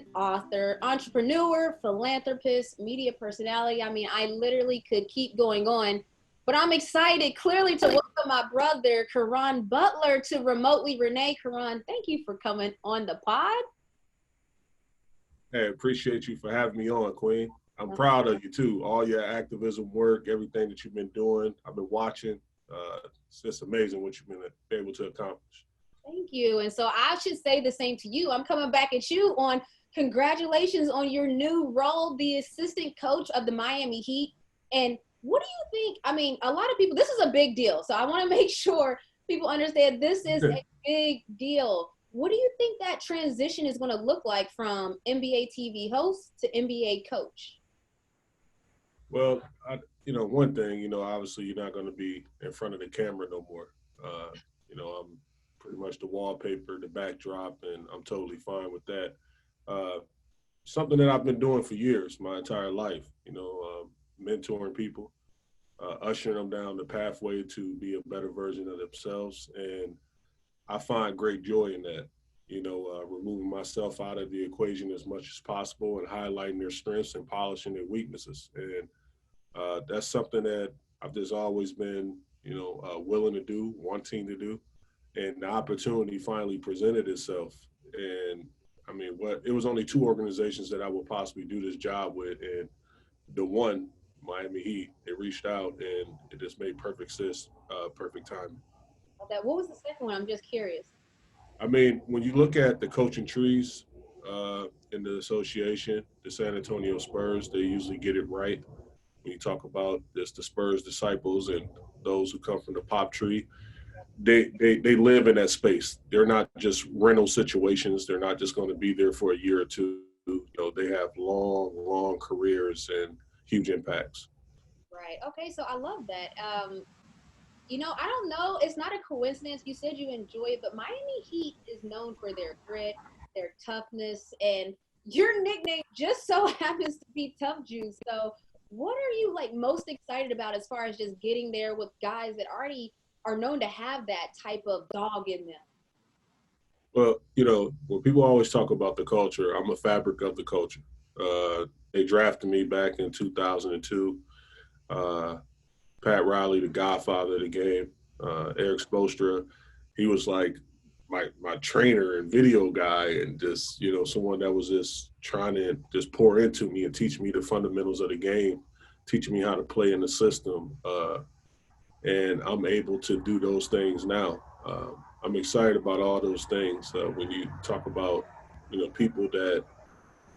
musician, author, entrepreneur, philanthropist, media personality. I mean, I literally could keep going on, but I'm excited clearly to welcome my brother, Caron Butler, to Remotely Renee. Caron, thank you for coming on the pod. Hey, appreciate you for having me on, Queen. I'm proud of you too. All your activism work, everything that you've been doing, I've been watching. It's just amazing what you've been able to accomplish. Thank you. And so I should say the same to you. I'm coming back at you on congratulations on your new role, the assistant coach of the Miami Heat. And what do you think? I mean, a lot of people, this is a big deal. So I want to make sure people understand this is a big deal. What do you think that transition is going to look like from NBA TV host to NBA coach? Well, one thing, obviously you're not going to be in front of the camera no more. I'm pretty much the wallpaper, the backdrop, and I'm totally fine with that. Something that I've been doing for years, my entire life, mentoring people, ushering them down the pathway to be a better version of themselves. And I find great joy in that, removing myself out of the equation as much as possible and highlighting their strengths and polishing their weaknesses. And that's something that I've just always been, willing to do, wanting to do. And the opportunity finally presented itself. And I mean, it was only two organizations that I would possibly do this job with. And the one, Miami Heat, it reached out and it just made perfect sense, perfect timing. What was the second one? I'm just curious. I mean, when you look at the coaching trees in the association, the San Antonio Spurs, they usually get it right. When you talk about this, the Spurs disciples and those who come from the pop tree, they live in that space. They're not just rental situations. They're not just going to be there for a year or two. They have long careers and huge impacts. Right. Okay. So I love that. I don't know. It's not a coincidence. You said you enjoy it, but Miami Heat is known for their grit, their toughness, and your nickname just so happens to be Tough Juice. So what are you most excited about as far as just getting there with guys that already are known to have that type of dog in them? Well, when people always talk about the culture, I'm a fabric of the culture. They drafted me back in 2002. Pat Riley, the godfather of the game, Eric Spoelstra, he was like my trainer and video guy, and just someone that was just trying to just pour into me and teach me the fundamentals of the game, teaching me how to play in the system, and I'm able to do those things now. I'm excited about all those things. When you talk about people that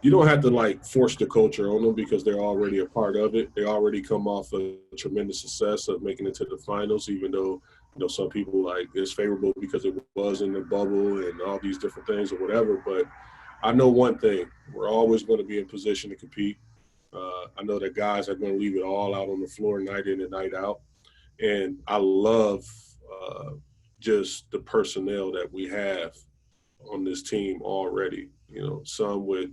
you don't have to force the culture on them because they're already a part of it. They already come off a tremendous success of making it to the finals, even though some people it's favorable because it was in the bubble and all these different things or whatever. But I know one thing: we're always going to be in position to compete. I know that guys are going to leave it all out on the floor night in and night out, and I love just the personnel that we have on this team already. Some with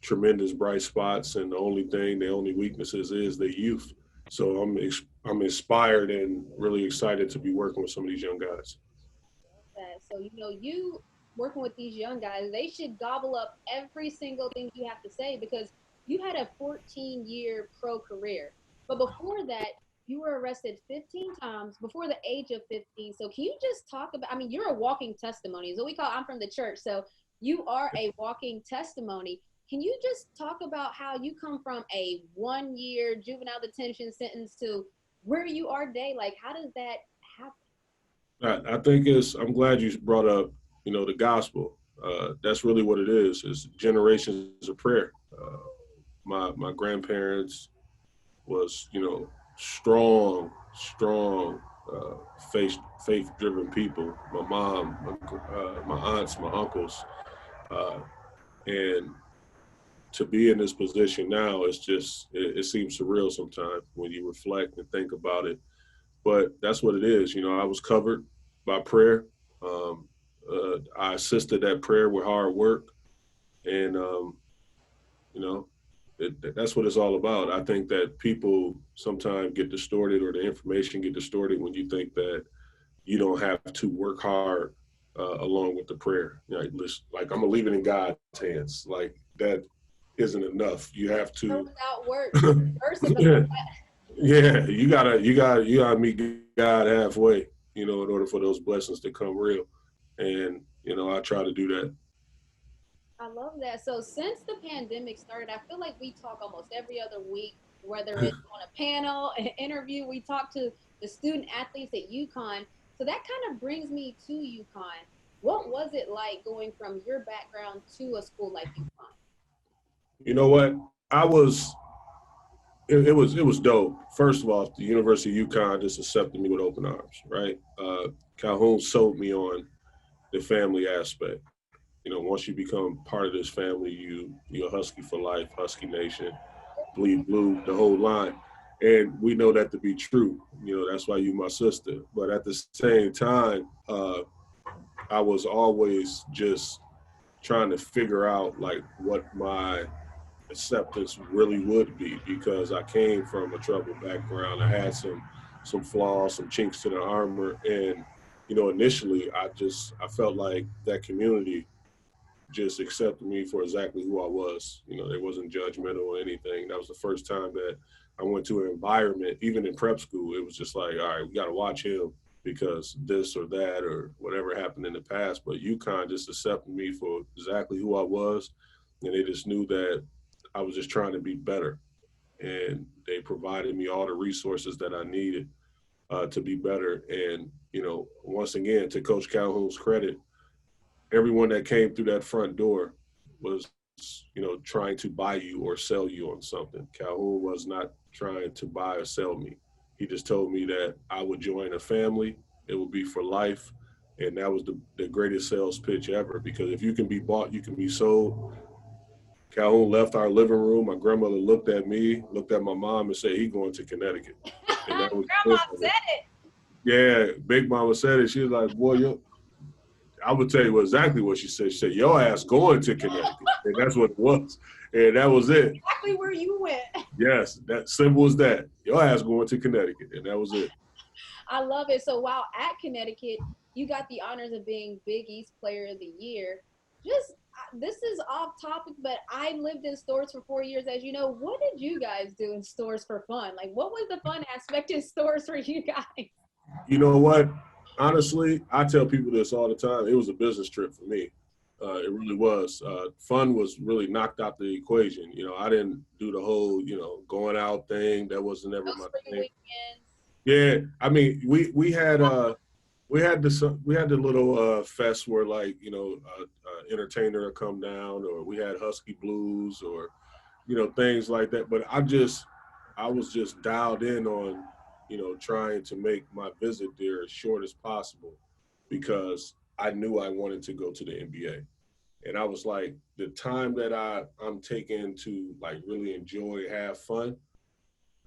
tremendous bright spots, and the only weaknesses is the youth. So I'm inspired and really excited to be working with some of these young guys. So you working with these young guys, they should gobble up every single thing you have to say, because you had a 14-year pro career. But before that, you were arrested 15 times before the age of 15. So can you just talk about, you're a walking testimony. So I'm from the church, so you are a walking testimony. Can you just talk about how you come from a 1-year juvenile detention sentence to where you are today? How does that happen? I think I'm glad you brought up, the gospel. That's really what it is. It's generations of prayer. My grandparents was, strong, faith-driven people. My mom, my aunts, my uncles, and to be in this position now, it seems surreal sometimes when you reflect and think about it. But that's what it is. I was covered by prayer. I assisted that prayer with hard work. And, that's what it's all about. I think that people sometimes get distorted, or the information get distorted when you think that you don't have to work hard along with the prayer. Like I'm gonna leave it in God's hands. Like that isn't enough. You have to. Without works, the verse about Yeah, that. yeah. You gotta meet God halfway. In order for those blessings to come real. And I try to do that. I love that. So since the pandemic started, I feel like we talk almost every other week, whether it's on a panel, an interview, we talk to the student athletes at UConn. So that kind of brings me to UConn. What was it like going from your background to a school like UConn? You know what? I was it was dope. First of all, the University of UConn just accepted me with open arms, right? Calhoun sold me on the family aspect. Once you become part of this family, you're a Husky for life, Husky Nation, bleed blue, the whole line. And we know that to be true. That's why you my sister. But at the same time, I was always just trying to figure out like what my acceptance really would be because I came from a troubled background. I had some flaws, some chinks to the armor, and initially I felt like that community just accepted me for exactly who I was. They wasn't judgmental or anything. That was the first time that I went to an environment, even in prep school. It was just like, all right, we got to watch him because this or that or whatever happened in the past. But UConn just accepted me for exactly who I was, and they just knew that I was just trying to be better. And they provided me all the resources that I needed to be better. And once again, to Coach Calhoun's credit, everyone that came through that front door was, trying to buy you or sell you on something. Calhoun was not trying to buy or sell me. He just told me that I would join a family. It would be for life. And that was the greatest sales pitch ever because if you can be bought, you can be sold. Calhoun left our living room. My grandmother looked at me, looked at my mom, and said, "He going to Connecticut." And that was Grandma it. said it. Yeah, Big Mama said it. She was like, "Boy, I would tell you exactly what she said. She said, "Your ass going to Connecticut," and that's what it was, and that was it. Exactly where you went. Yes, that simple as that. Your ass going to Connecticut, and that was it. I love it. So while at Connecticut, you got the honors of being Big East Player of the Year. Just this is off topic, but I lived in stores for 4 years. As you know, what did you guys do in stores for fun? Like, what was the fun aspect in stores for you guys? You know what? Honestly, I tell people this all the time. It was a business trip for me. It really was. Fun was really knocked out the equation. I didn't do the whole, going out thing. That wasn't ever No my spring thing. weekends. Yeah, I mean, we had the little fest where like entertainer would come down, or we had Husky Blues, or things like that. But I was just dialed in on trying to make my visit there as short as possible because I knew I wanted to go to the NBA. And I was like, the time that I'm taking to like really enjoy, have fun,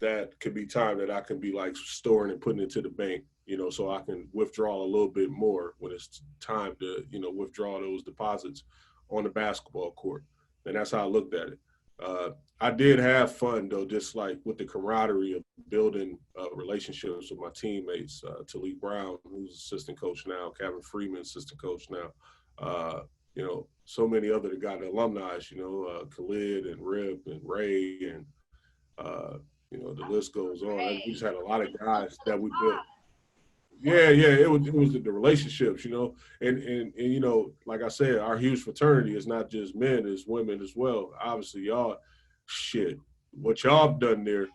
that could be time that I can be like storing and putting into the bank, so I can withdraw a little bit more when it's time to, withdraw those deposits on the basketball court. And that's how I looked at it. I did have fun though, just like with the camaraderie of building relationships with my teammates, Talik Brown, who's assistant coach now, Kevin Freeman, assistant coach now. So many other the alumni, Khalid and Rip and Ray and the list goes on. We just had a lot of guys that we built. Yeah, it was the relationships, and like I said, our huge fraternity is not just men, it's women as well. Obviously, y'all, shit, what y'all done there,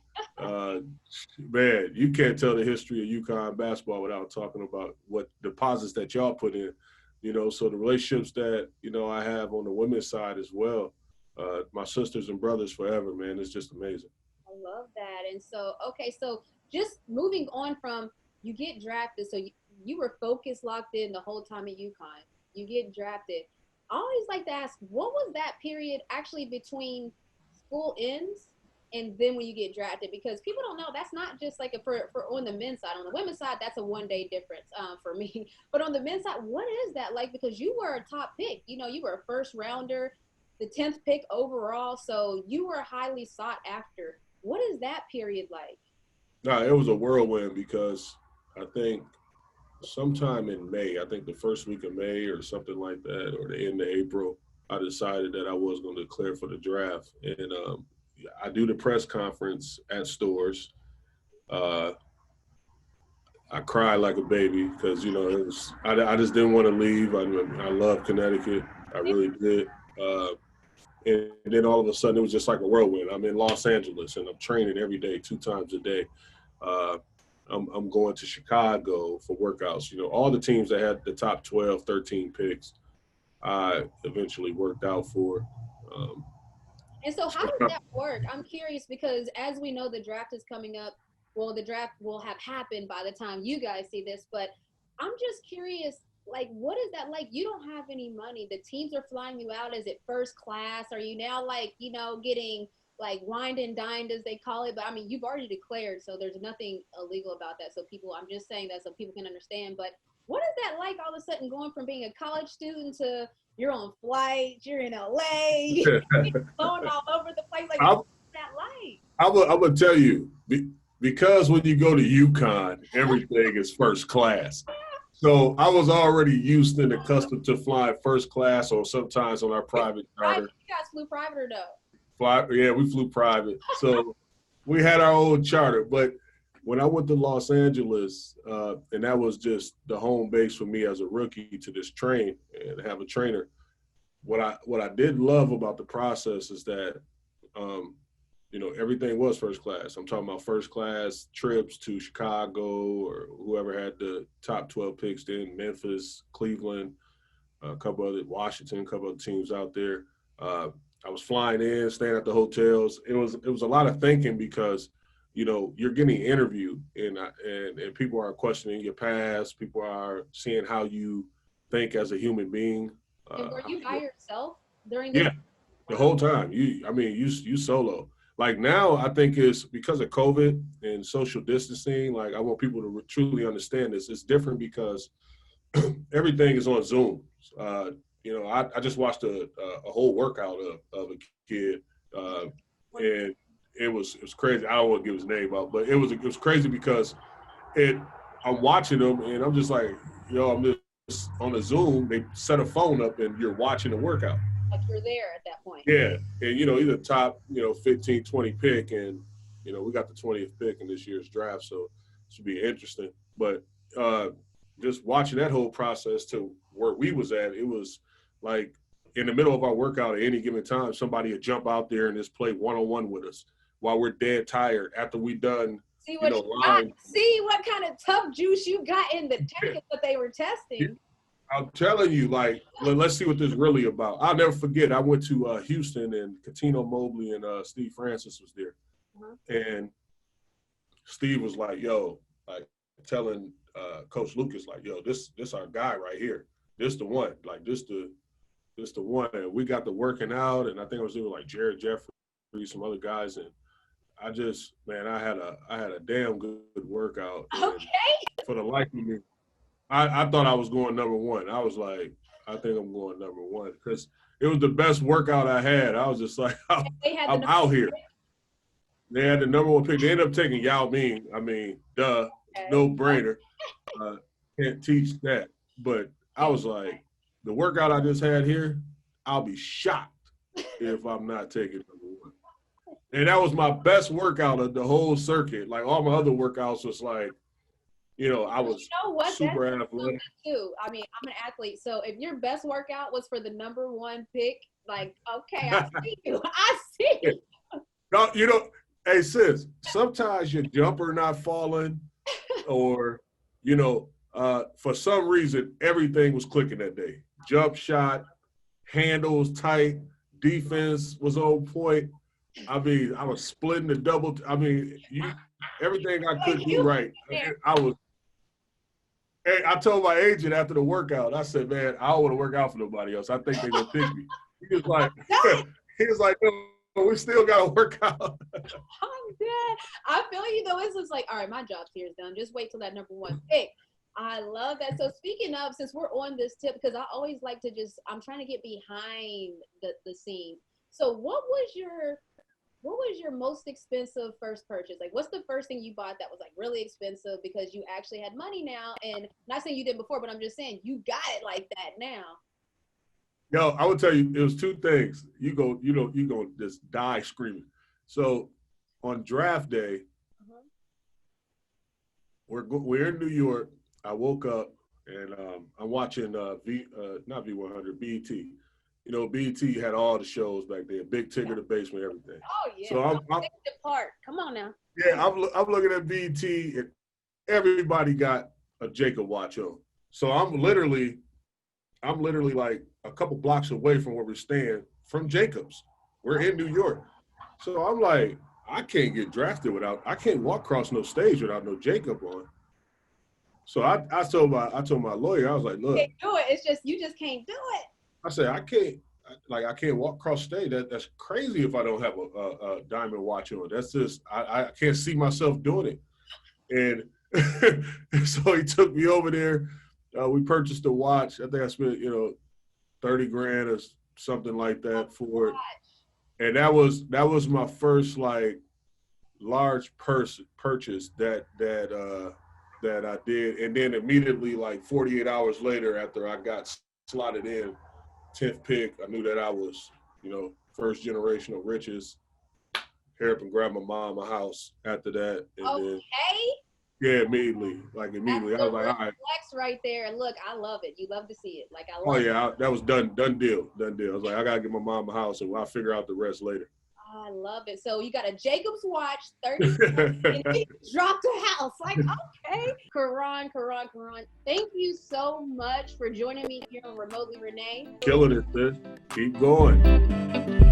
man, you can't tell the history of UConn basketball without talking about what deposits that y'all put in, so the relationships that, I have on the women's side as well, my sisters and brothers forever, man, it's just amazing. I love that. And so, okay, so just moving on from you get drafted, so you were focused, locked in the whole time at UConn. You get drafted. I always like to ask, what was that period actually between school ends and then when you get drafted? Because people don't know that's not just like for on the men's side. On the women's side, that's a 1 day difference for me. But on the men's side, what is that like? Because you were a top pick. You were a first rounder, the 10th pick overall. So you were highly sought after. What is that period like? No, it was a whirlwind because I think sometime in May, I think the first week of May or something like that, or the end of April, I decided that I was going to declare for the draft. And I do the press conference at Stores. Uh, I cried like a baby because, I just didn't want to leave. I love Connecticut. I really did. And then all of a sudden, it was just like a whirlwind. I'm in Los Angeles and I'm training every day, 2 times a day. Uh, I'm going to Chicago for workouts. All the teams that had the top 12, 13 picks, I eventually worked out for. Um, And so how does that work? I'm curious because as we know, the draft is coming up. Well, the draft will have happened by the time you guys see this, but I'm just curious, like, what is that like? You don't have any money. The teams are flying you out. Is it first class? Are you now like, getting like wined and dined as they call it? But I mean, you've already declared, so there's nothing illegal about that. So people, I'm just saying that so people can understand. But what is that like all of a sudden going from being a college student to you're on flights, you're in LA, going all over the place. Like, I'm, what's that like? I'm gonna tell you because when you go to UConn, everything is first class. So I was already used and accustomed to flying first class, or sometimes on our private charter. You guys flew private or no? Yeah, we flew private. So we had our own charter. But when I went to Los Angeles, and that was just the home base for me as a rookie to just train and have a trainer. What I did love about the process is that, everything was first class. I'm talking about first class trips to Chicago or whoever had the top 12 picks then, Memphis, Cleveland, a couple other, Washington, a couple other teams out there. I was flying in, staying at the hotels. It was a lot of thinking because, you're getting interviewed and people are questioning your past. People are seeing how you think as a human being. And were you by yourself during this? Yeah, the whole time. You solo. Like now, I think it's because of COVID and social distancing. Like I want people to truly understand this. It's different because everything is on Zoom. I just watched a whole workout of a kid, and it was crazy. I don't want to give his name out, but it was crazy because I'm watching them and I'm just like, I'm just on a Zoom. They set a phone up and you're watching the workout. Like you're there at that point. Yeah, and either top 15, 20 pick, and we got the 20th pick in this year's draft, so it should be interesting. But just watching that whole process to where we was at, it was like in the middle of our workout at any given time, somebody would jump out there and just play one-on-one with us while we're dead tired after we done. See what see what kind of tough juice you got in the tank is what they were testing. I'm telling you, like, let's see what this is really about. I'll never forget. I went to Houston and Catino Mobley and Steve Francis was there, and Steve was like, "Yo," like telling Coach Lucas, like, "Yo, this our guy right here. This the one. Like, this the one." And we got to working out, and I think I was doing like Jared Jeffrey, some other guys, and I just, man, I had a damn good workout. Okay. For the life of me, I thought I was going number one. I was like, I think I'm going number one because it was the best workout I had. I was just like, I'm out here. They had the number one pick. They ended up taking Yao Ming. I mean, no brainer. Can't teach that. But I was like, the workout I just had here, I'll be shocked if I'm not taking number one. And that was my best workout of the whole circuit. Like all my other workouts was like, I was super athletic too. I mean, I'm an athlete, so if your best workout was for the number one pick, like, okay, I see you. I see you. No, hey sis, sometimes your jumper not falling, or for some reason everything was clicking that day. Jump shot, handles tight, defense was on point. I mean, I was splitting the double. Everything I could do right. I told my agent after the workout, I said, man, I don't want to work out for nobody else. I think they're going to pick me. He was like, no, we still got to work out. I'm dead. I feel you though. It's just like, all right, my job's here is done. Just wait till that number one pick. I love that. So speaking of, since we're on this tip, because I always like to I'm trying to get behind the scene. So what was your what was your most expensive first purchase? Like, what's the first thing you bought that was like really expensive because you actually had money now? And not saying you did before, but I'm just saying you got it like that now. Yo, I would tell you, it was two things. You go just die screaming. So on draft day, Uh-huh. we're in New York. I woke up and I'm watching not V100, BET. You know, BET had all the shows back then, Big Tigger, The Basement, everything. Oh yeah. So I'm Part. Come on now. yeah, I'm looking at BET and everybody got a Jacob watch on. So I'm literally like a couple blocks away from where we're staying from Jacobs. We're in New York. So I'm like, I can't get drafted I can't walk across no stage without no Jacob on. So I told my lawyer, I was like, look, You can't do it. It's just you just can't do it. I said, I can't walk across stage. That's crazy if I don't have a diamond watch on. That's just, I can't see myself doing it. And so he took me over there. We purchased a watch. I think I spent, 30 grand or something like that for it. And that was my first like large purchase that I did. And then immediately, like 48 hours later, after I got slotted in 10th pick, I knew that I was, first generational riches. Hurry up and grab my mom a house after that. And okay. Yeah, immediately. I was like, all right. Flex right there. And look, I love it. You love to see it. Like I love Oh yeah, that was done deal. I was like, I gotta get my mom a house and I'll figure out the rest later. I love it. So you got a Jacobs watch, 30 and he dropped a house. Like, okay. Caron. Thank you so much for joining me here on Remotely Renee. Killing it, sis. Keep going.